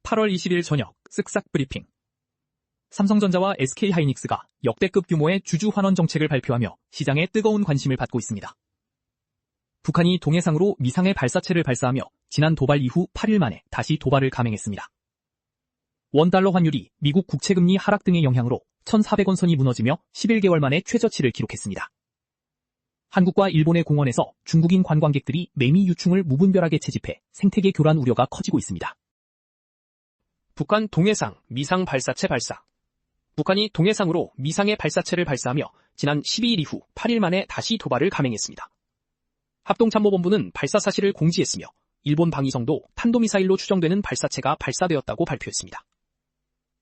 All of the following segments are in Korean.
8월 20일 저녁 쓱싹 브리핑. 삼성전자와 SK하이닉스가 역대급 규모의 주주 환원 정책을 발표하며 시장에 뜨거운 관심을 받고 있습니다. 북한이 동해상으로 미상의 발사체를 발사하며 지난 도발 이후 8일 만에 다시 도발을 감행했습니다. 원달러 환율이 미국 국채금리 하락 등의 영향으로 1,400원 선이 무너지며 11개월 만에 최저치를 기록했습니다. 한국과 일본의 공원에서 중국인 관광객들이 매미 유충을 무분별하게 채집해 생태계 교란 우려가 커지고 있습니다. 북한 동해상 미상 발사체 발사. 북한이 동해상으로 미상의 발사체를 발사하며 지난 12일 이후 8일 만에 다시 도발을 감행했습니다. 합동참모본부는 발사 사실을 공지했으며 일본 방위성도 탄도미사일로 추정되는 발사체가 발사되었다고 발표했습니다.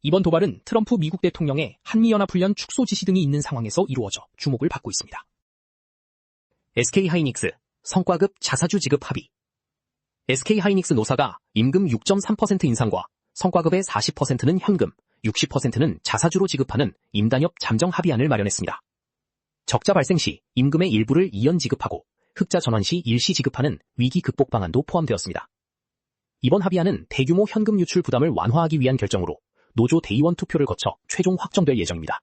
이번 도발은 트럼프 미국 대통령의 한미연합훈련 축소 지시 등이 있는 상황에서 이루어져 주목을 받고 있습니다. SK하이닉스 성과급 자사주 지급 합의. SK하이닉스 노사가 임금 6.3% 인상과 성과급의 40%는 현금, 60%는 자사주로 지급하는 임단협 잠정 합의안을 마련했습니다. 적자 발생 시 임금의 일부를 이연 지급하고 흑자 전환 시 일시 지급하는 위기 극복 방안도 포함되었습니다. 이번 합의안은 대규모 현금 유출 부담을 완화하기 위한 결정으로 노조 대의원 투표를 거쳐 최종 확정될 예정입니다.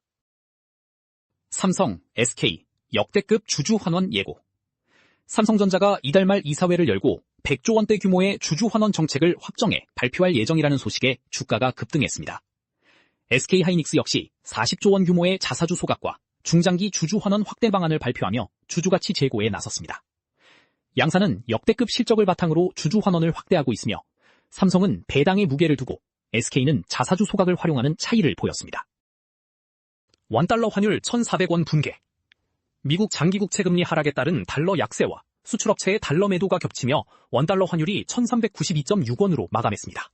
삼성, SK, 역대급 주주 환원 예고. 삼성전자가 이달 말 이사회를 열고 100조 원대 규모의 주주 환원 정책을 확정해 발표할 예정이라는 소식에 주가가 급등했습니다. SK하이닉스 역시 40조 원 규모의 자사주 소각과 중장기 주주 환원 확대 방안을 발표하며 주주가치 제고에 나섰습니다. 양사는 역대급 실적을 바탕으로 주주 환원을 확대하고 있으며 삼성은 배당의 무게를 두고 SK는 자사주 소각을 활용하는 차이를 보였습니다. 원달러 환율 1,400원 붕괴. 미국 장기국채 금리 하락에 따른 달러 약세와 수출업체의 달러 매도가 겹치며 원달러 환율이 1,392.6원으로 마감했습니다.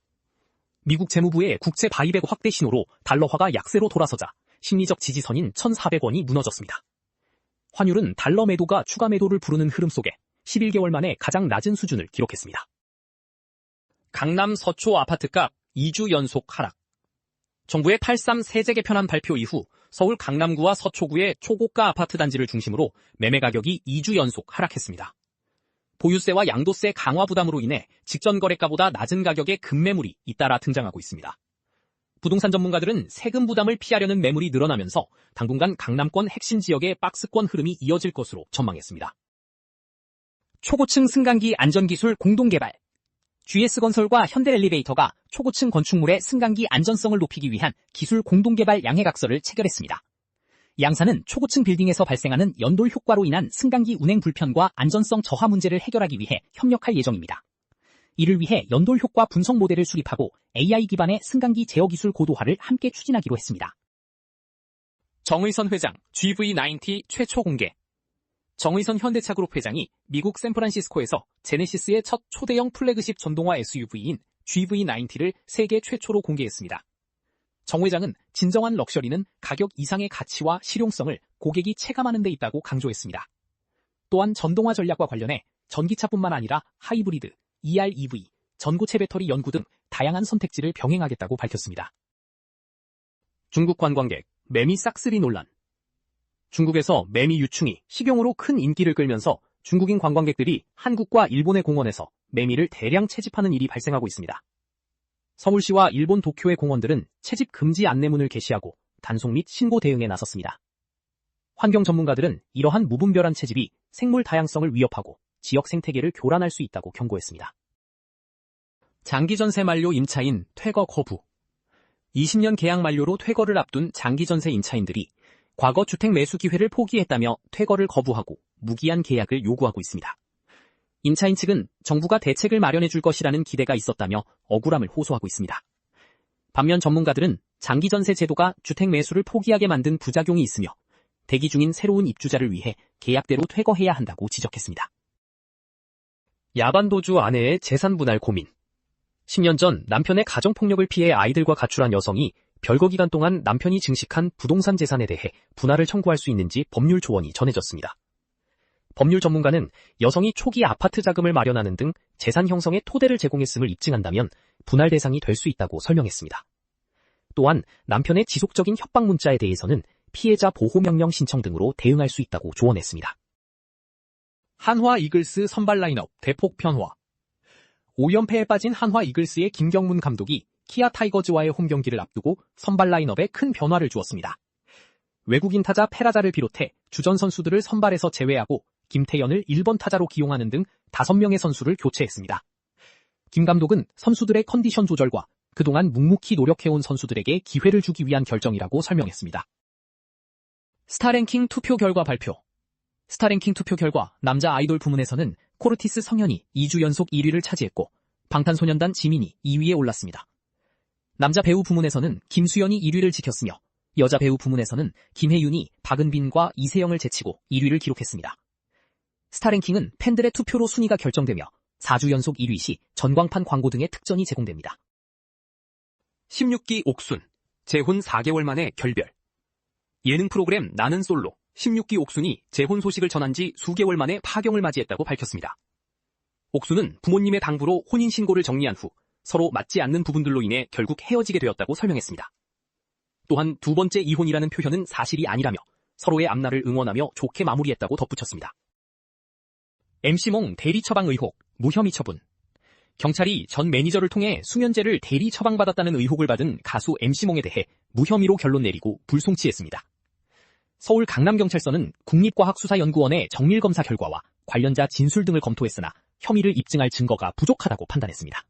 미국 재무부의 국채 바이백 확대 신호로 달러화가 약세로 돌아서자 심리적 지지선인 1,400원이 무너졌습니다. 환율은 달러 매도가 추가 매도를 부르는 흐름 속에 11개월 만에 가장 낮은 수준을 기록했습니다. 강남 서초 아파트값 2주 연속 하락. 정부의 8.3 세제 개편안 발표 이후 서울 강남구와 서초구의 초고가 아파트 단지를 중심으로 매매 가격이 2주 연속 하락했습니다. 보유세와 양도세 강화 부담으로 인해 직전 거래가보다 낮은 가격의 급매물이 잇따라 등장하고 있습니다. 부동산 전문가들은 세금 부담을 피하려는 매물이 늘어나면서 당분간 강남권 핵심 지역의 박스권 흐름이 이어질 것으로 전망했습니다. 초고층 승강기 안전기술 공동개발. GS건설과 현대엘리베이터가 초고층 건축물의 승강기 안전성을 높이기 위한 기술 공동개발 양해각서를 체결했습니다. 양사는 초고층 빌딩에서 발생하는 연돌 효과로 인한 승강기 운행 불편과 안전성 저하 문제를 해결하기 위해 협력할 예정입니다. 이를 위해 연돌 효과 분석 모델을 수립하고 AI 기반의 승강기 제어 기술 고도화를 함께 추진하기로 했습니다. 정의선 회장 GV90 최초 공개. 정의선 현대차그룹 회장이 미국 샌프란시스코에서 제네시스의 첫 초대형 플래그십 전동화 SUV인 GV90를 세계 최초로 공개했습니다. 정 회장은 진정한 럭셔리는 가격 이상의 가치와 실용성을 고객이 체감하는 데 있다고 강조했습니다. 또한 전동화 전략과 관련해 전기차뿐만 아니라 하이브리드, EREV, 전고체 배터리 연구 등 다양한 선택지를 병행하겠다고 밝혔습니다. 중국 관광객 매미 싹쓸이 논란. 중국에서 매미 유충이 식용으로 큰 인기를 끌면서 중국인 관광객들이 한국과 일본의 공원에서 매미를 대량 채집하는 일이 발생하고 있습니다. 서울시와 일본 도쿄의 공원들은 채집 금지 안내문을 게시하고 단속 및 신고 대응에 나섰습니다. 환경 전문가들은 이러한 무분별한 채집이 생물 다양성을 위협하고 지역 생태계를 교란할 수 있다고 경고했습니다. 장기전세 만료 임차인 퇴거 거부. 20년 계약 만료로 퇴거를 앞둔 장기전세 임차인들이 과거 주택 매수 기회를 포기했다며 퇴거를 거부하고 무기한 계약을 요구하고 있습니다. 임차인 측은 정부가 대책을 마련해 줄 것이라는 기대가 있었다며 억울함을 호소하고 있습니다. 반면 전문가들은 장기전세 제도가 주택 매수를 포기하게 만든 부작용이 있으며 대기 중인 새로운 입주자를 위해 계약대로 퇴거해야 한다고 지적했습니다. 야반도주 아내의 재산 분할 고민. 10년 전 남편의 가정폭력을 피해 아이들과 가출한 여성이 별거 기간 동안 남편이 증식한 부동산 재산에 대해 분할을 청구할 수 있는지 법률 조언이 전해졌습니다. 법률 전문가는 여성이 초기 아파트 자금을 마련하는 등 재산 형성의 토대를 제공했음을 입증한다면 분할 대상이 될 수 있다고 설명했습니다. 또한 남편의 지속적인 협박 문자에 대해서는 피해자 보호명령 신청 등으로 대응할 수 있다고 조언했습니다. 한화 이글스 선발 라인업 대폭 변화. 5연패에 빠진 한화 이글스의 김경문 감독이 키아 타이거즈와의 홈 경기를 앞두고 선발 라인업에 큰 변화를 주었습니다. 외국인 타자 페라자를 비롯해 주전 선수들을 선발에서 제외하고 김태현을 1번 타자로 기용하는 등 5명의 선수를 교체했습니다. 김 감독은 선수들의 컨디션 조절과 그동안 묵묵히 노력해온 선수들에게 기회를 주기 위한 결정이라고 설명했습니다. 스타랭킹 투표 결과 발표. 스타랭킹 투표 결과 남자 아이돌 부문에서는 코르티스 성현이 2주 연속 1위를 차지했고 방탄소년단 지민이 2위에 올랐습니다. 남자 배우 부문에서는 김수현이 1위를 지켰으며 여자 배우 부문에서는 김혜윤이 박은빈과 이세영을 제치고 1위를 기록했습니다. 스타랭킹은 팬들의 투표로 순위가 결정되며 4주 연속 1위 시 전광판 광고 등의 특전이 제공됩니다. 16기 옥순, 재혼 4개월 만에 결별. 예능 프로그램 나는 솔로 16기 옥순이 재혼 소식을 전한 지 수개월 만에 파경을 맞이했다고 밝혔습니다. 옥순은 부모님의 당부로 혼인신고를 정리한 후 서로 맞지 않는 부분들로 인해 결국 헤어지게 되었다고 설명했습니다. 또한 두 번째 이혼이라는 표현은 사실이 아니라며 서로의 앞날을 응원하며 좋게 마무리했다고 덧붙였습니다. MC몽 대리 처방 의혹, 무혐의 처분. 경찰이 전 매니저를 통해 수면제를 대리 처방받았다는 의혹을 받은 가수 MC몽에 대해 무혐의로 결론 내리고 불송치했습니다. 서울 강남경찰서는 국립과학수사연구원의 정밀검사 결과와 관련자 진술 등을 검토했으나 혐의를 입증할 증거가 부족하다고 판단했습니다.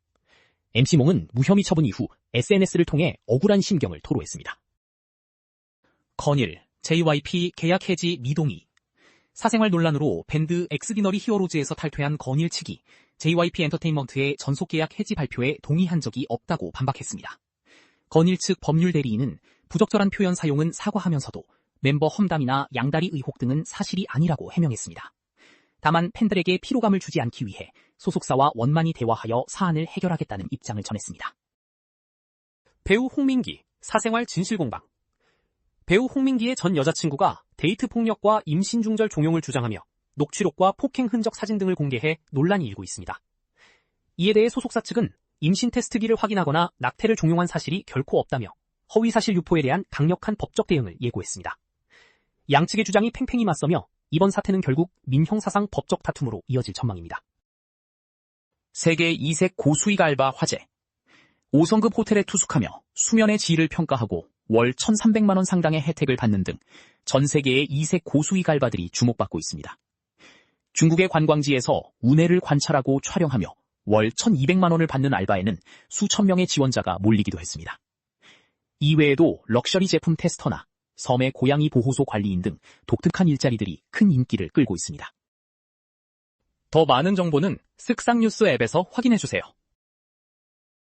MC몽은 무혐의 처분 이후 SNS를 통해 억울한 심경을 토로했습니다. 건일, JYP 계약 해지 미동의. 사생활 논란으로 밴드 엑스디너리 히어로즈에서 탈퇴한 건일 측이 JYP 엔터테인먼트의 전속 계약 해지 발표에 동의한 적이 없다고 반박했습니다. 건일 측 법률 대리인은 부적절한 표현 사용은 사과하면서도 멤버 험담이나 양다리 의혹 등은 사실이 아니라고 해명했습니다. 다만 팬들에게 피로감을 주지 않기 위해 소속사와 원만히 대화하여 사안을 해결하겠다는 입장을 전했습니다. 배우 홍민기, 사생활 진실공방. 배우 홍민기의 전 여자친구가 데이트 폭력과 임신 중절 종용을 주장하며 녹취록과 폭행 흔적 사진 등을 공개해 논란이 일고 있습니다. 이에 대해 소속사 측은 임신 테스트기를 확인하거나 낙태를 종용한 사실이 결코 없다며 허위사실 유포에 대한 강력한 법적 대응을 예고했습니다. 양측의 주장이 팽팽히 맞서며 이번 사태는 결국 민형사상 법적 다툼으로 이어질 전망입니다. 세계 2색 고수익 알바 화제. 5성급 호텔에 투숙하며 수면의 질을 평가하고 월 1,300만 원 상당의 혜택을 받는 등 전 세계의 2색 고수익 알바들이 주목받고 있습니다. 중국의 관광지에서 운해를 관찰하고 촬영하며 월 1,200만 원을 받는 알바에는 수천 명의 지원자가 몰리기도 했습니다. 이외에도 럭셔리 제품 테스터나 섬의 고양이 보호소 관리인 등 독특한 일자리들이 큰 인기를 끌고 있습니다. 더 많은 정보는 쓱싹뉴스 앱에서 확인해주세요.